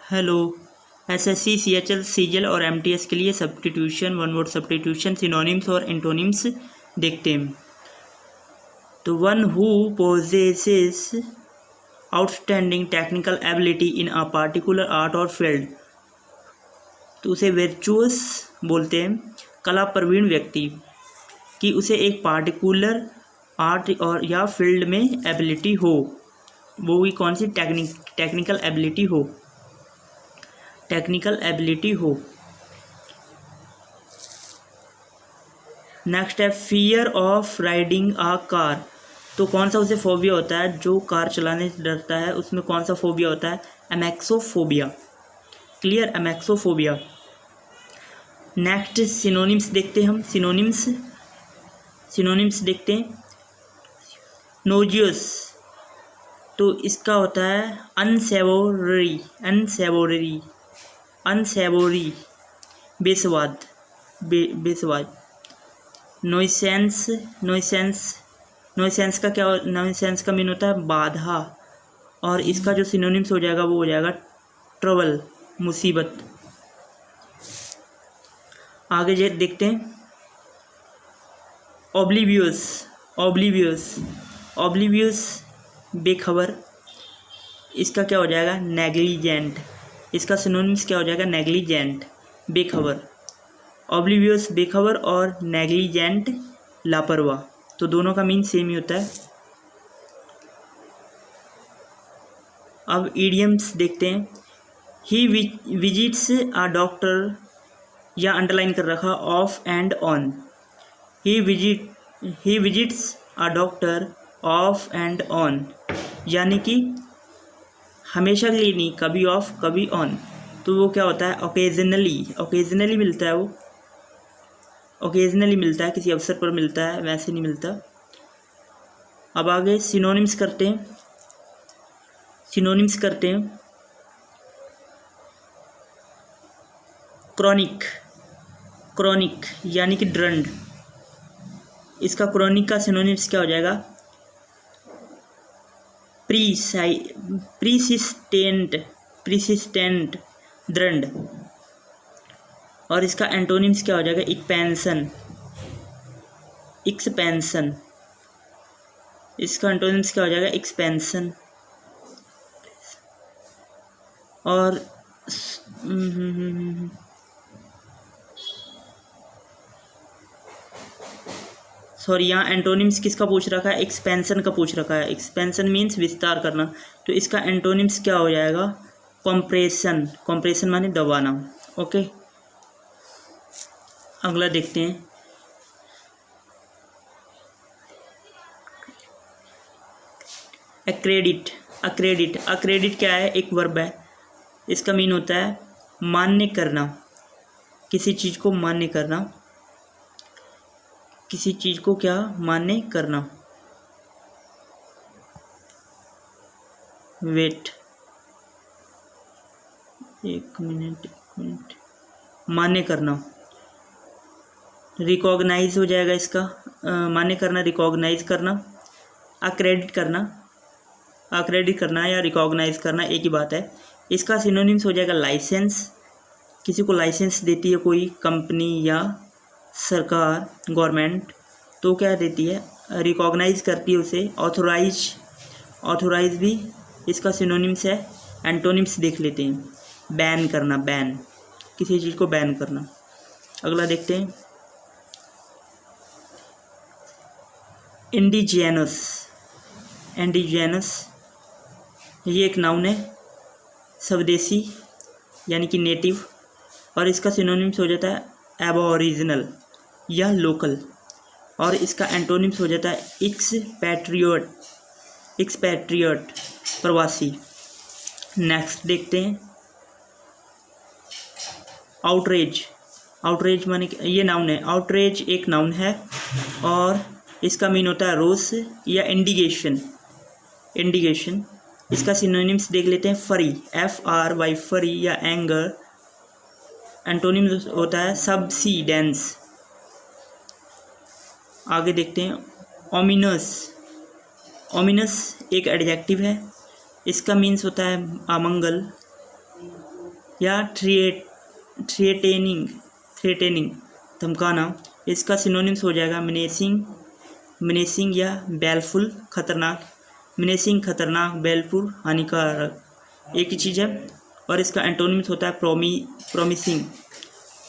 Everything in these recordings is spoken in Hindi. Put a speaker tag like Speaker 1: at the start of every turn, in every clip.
Speaker 1: हेलो। एसएससी, सीएचएल, सीजीएल और एमटीएस के लिए substitution, one word substitution, synonyms और एंटोनिम्स देखते हैं। तो one who possesses outstanding technical ability in a particular art और फील्ड, तो उसे वर्चुअस बोलते हैं। कला प्रवीण व्यक्ति कि उसे एक पार्टिकुलर आर्ट और या फील्ड में एबिलिटी हो, वो भी कौन सी टेक्निकल एबिलिटी हो, टेक्निकल एबिलिटी हो। नेक्स्ट है fear of riding a car, तो कौन सा उसे फोबिया होता है, जो कार चलाने से डरता है उसमें कौन सा फोबिया होता है, एमेक्सोफोबिया। क्लियर, एमेक्सोफोबिया। नेक्स्ट सिनोनिम्स देखते हैं हम, सिनोनिम्स देखते हैं। नोजियस, तो इसका होता है अनसेवोरी, बेस्वाद, बेस्वाद। नॉइसेंस का क्या, नॉइसेंस का मीन होता है बाधा, और इसका जो सिनोनिम्स हो जाएगा वो हो जाएगा ट्रबल, मुसीबत। आगे देखते हैं। ऑब्लिवियस, बेखबर, इसका क्या हो जाएगा, नेग्लिजेंट। इसका सिनोनिम्स क्या हो जाएगा, नेग्लिजेंट, बेखबर। ऑब्लिवियस बेखबर और नेग्लिजेंट लापरवाह, तो दोनों का मीन सेम ही होता है। अब ईडियम्स देखते हैं। ही विजिट्स अ डॉक्टर, या अंडरलाइन कर रखा of and on. He visits a doctor of and on, यानी कि हमेशा के लिए नहीं, कभी ऑफ कभी ऑन। तो वो क्या होता है, ओकेजनली मिलता है, वो ओकेजनली मिलता है, किसी अवसर पर मिलता है, वैसे नहीं मिलता। अब आगे सिनोनिम्स करते हैं। क्रॉनिक यानी कि ड्रंड, इसका क्रॉनिक का सिनोनिम्स क्या हो जाएगा, प्रीसिस्टेंट दृढ़। और इसका एंटोनिम्स क्या हो जाएगा, एक्सपेंशन। इसका एंटोनिम्स क्या हो जाएगा, एक्सपेंशन। और सॉरी, यहाँ एंटोनिम्स किसका पूछ रखा है, एक्सपेंशन का पूछ रखा है। एक्सपेंशन मीन्स विस्तार करना, तो इसका एंटोनिम्स क्या हो जाएगा, कॉम्प्रेशन माने दबाना। ओके, अगला देखते हैं। अक्रेडिट क्या है, एक वर्ब है। इसका मीन होता है मान्य करना, किसी चीज को मान्य करना, किसी चीज को क्या मान्य करना। वेट, एक मिनट, मान्य करना, रिकॉग्नाइज हो जाएगा इसका। मान्य करना, रिकॉग्नाइज करना। अक्रेडिट करना या रिकॉग्नाइज करना एक ही बात है। इसका सिनोनिम्स हो जाएगा लाइसेंस, किसी को लाइसेंस देती है कोई कंपनी या सरकार, गवर्नमेंट, तो क्या देती है, रिकॉग्नाइज करती है उसे। ऑथोराइज भी इसका सिनोनिम्स है। एंटोनिम्स देख लेते हैं। बैन करना, किसी चीज़ को बैन करना। अगला देखते हैं। इंडिजिनस, ये एक नाउन है, स्वदेशी यानी कि नेटिव, और इसका सिनोनिम्स हो जाता है एबोरिजिनल या लोकल, और इसका एंटोनिम्स हो जाता है एक्सपैट्रियट, प्रवासी। नेक्स्ट देखते हैं। आउटरेज माने, ये नाउन है, आउटरेज एक नाउन है, और इसका मीन होता है रोष या इंडिगेशन। इसका सिनोनिम्स देख लेते हैं। फरी, FRY, फरी या एंगर। एंटोनिम्स होता है सबसीडेंस। आगे देखते हैं। ओमिनस एक एडजेक्टिव है, इसका मीन्स होता है अमंगल। या थ्रेटेनिंग धमकाना, इसका सिनोनिम्स हो जाएगा मिनेसिंग या बेलफुल खतरनाक। मिनेसिंग खतरनाक, बेलफुल हानिकारक, एक ही चीज़ है। और इसका एंटोनिम्स होता है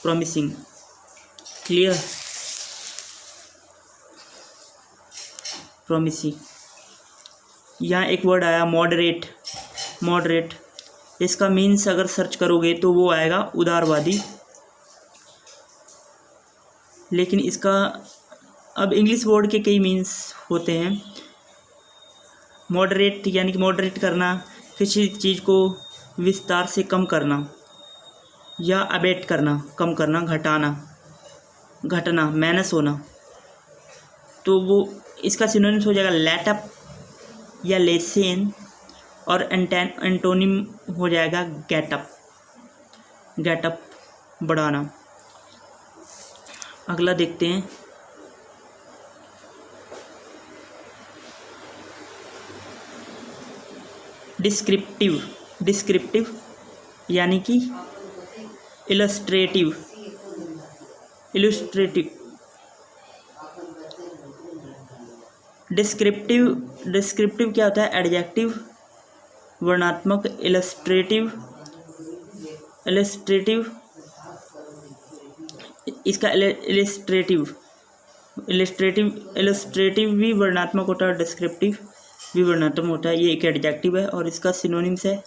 Speaker 1: प्रॉमिसिंग। क्लियर? प्रॉमिसिंग। यहाँ एक वर्ड आया मॉडरेट, इसका मीन्स अगर सर्च करोगे तो वो आएगा उदारवादी, लेकिन इसका अब इंग्लिश वर्ड के कई मीन्स होते हैं। मॉडरेट यानी कि मॉडरेट करना, किसी चीज़ को विस्तार से कम करना, या अबेट करना, कम करना, घटना, मैनस होना। तो वो इसका सिनोनिम्स हो जाएगा लेटअप या लेसेन, और एंटोनिम हो जाएगा गेटअप, बढ़ाना। अगला देखते हैं। डिस्क्रिप्टिव यानी कि इलस्ट्रेटिव। डिस्क्रिप्टिव क्या होता है? एडजेक्टिव, वर्णात्मक। इलस्ट्रेटिव इसका इलस्ट्रेटिव भी वर्णात्मक होता है, डिस्क्रिप्टिव भी वर्णात्मक होता है। ये एक एडजेक्टिव है और इसका सिनोनिम्स है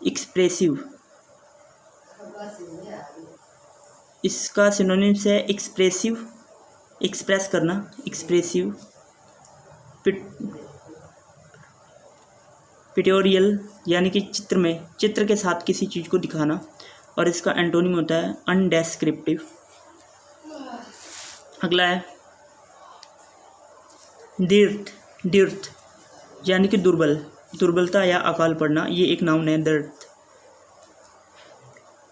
Speaker 1: एक्सप्रेसिव। इसका सिनोनिम्स है एक्सप्रेस करना, एक्सप्रेसिव। पिक्टोरियल यानी कि चित्र के साथ किसी चीज़ को दिखाना, और इसका एंटोनिम होता है अनडेस्क्रिप्टिव। अगला है दृढ़ यानी कि दुर्बलता या अकाल पड़ना, ये एक नाउन है। दृढ़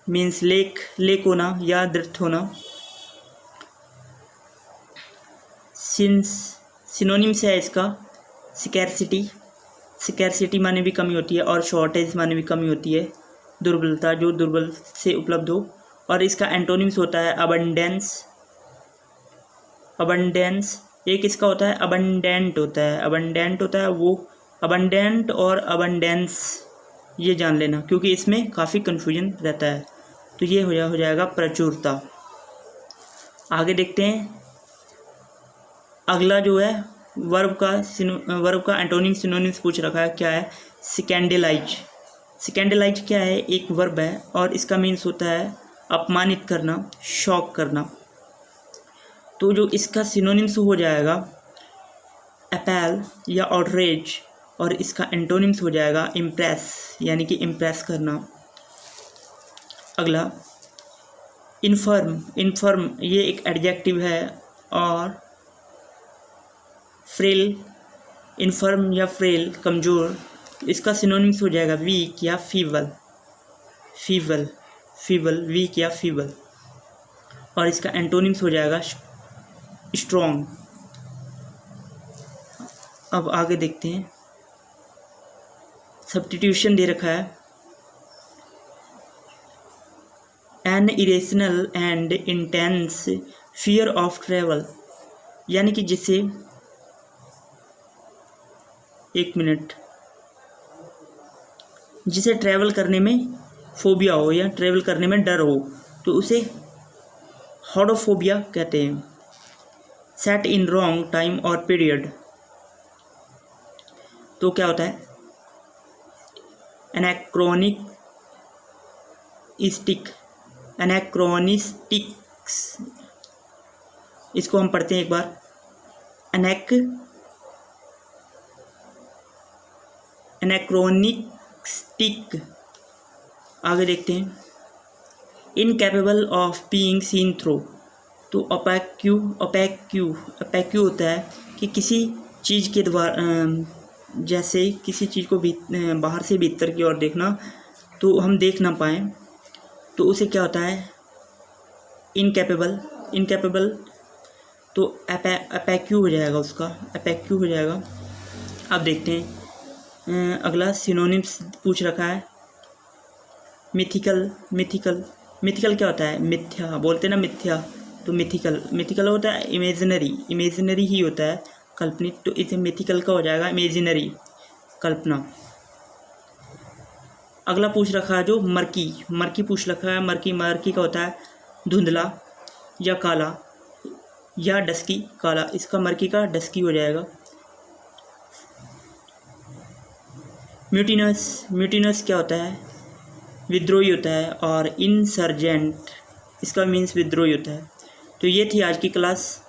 Speaker 1: मीन्स लेक होना या दृढ़ होना। सिनोनिम्स है इसका स्कैर्सिटी माने भी कमी होती है, और शॉर्टेज माने भी कमी होती है। दुर्बलता, जो दुर्बल से उपलब्ध हो। और इसका एंटोनिम्स होता है अबंडेंस। एक इसका होता है अबंडेंट होता है वो। अबंडेंट और अबंडेंस ये जान लेना, क्योंकि इसमें काफ़ी कन्फ्यूजन रहता है। तो ये हो जाएगा प्रचुरता। आगे देखते हैं। अगला जो है वर्ब का एंटोनिम सिनोनिम्स पूछ रखा है। क्या है? स्कैंडलाइज क्या है? एक वर्ब है और इसका मीन्स होता है अपमानित करना, शॉक करना। तो जो इसका सिनोनिम्स हो जाएगा अपैल या आउटरेज, और इसका एंटोनिम्स हो जाएगा इम्प्रेस यानी कि इम्प्रेस करना। अगला इनफर्म ये एक एडजेक्टिव है, और फ्रेल, इनफर्म या फ्रेल कमज़ोर, इसका सिनोनिम्स हो जाएगा वीक या फीबल, वीक या फीबल। और इसका एंटोनिम्स हो जाएगा स्ट्रॉन्ग। अब आगे देखते हैं। सब्स्टिट्यूशन दे रखा है an irrational and intense fear of travel, यानी कि जिसे जिसे ट्रैवल करने में फोबिया हो या ट्रैवल करने में डर हो, तो उसे हॉडोफोबिया कहते हैं। सेट इन रॉन्ग टाइम और पीरियड, तो क्या होता है? एनैक्रोनिस्टिक्स, इसको हम पढ़ते हैं एक बार। एनैक्रोनिस्टिक। आगे देखते हैं। Incapable of being seen through, तो अपेक्यू होता है कि किसी चीज़ के द्वारा, जैसे किसी चीज़ को बाहर से भीतर की ओर देखना, तो हम देख ना पाएँ, तो उसे क्या होता है? इनकैपेबल। तो अपेक्यू हो जाएगा, उसका अपेक्यू हो जाएगा। अब देखते हैं। अगला सिनोनिम्स पूछ रखा है मिथिकल, मिथिकल, मिथिकल क्या होता है? मिथ्या बोलते हैं ना, मिथ्या, तो मिथिकल, मिथिकल होता है इमेजिनरी, इमेजिनरी ही होता है, काल्पनिक, तो इसे मिथिकल का हो जाएगा इमेजिनरी, कल्पना। अगला पूछ रखा है जो मर्की, मर्की पूछ रखा है, मर्की, मर्की का होता है धुंधला या काला या डस्की, काला, इसका मर्की का डस्की हो जाएगा। म्यूटिनस, म्यूटिनस क्या होता है? विद्रोही होता है, और इंसर्जेंट इसका मीन्स विद्रोही होता है। तो ये थी आज की क्लास।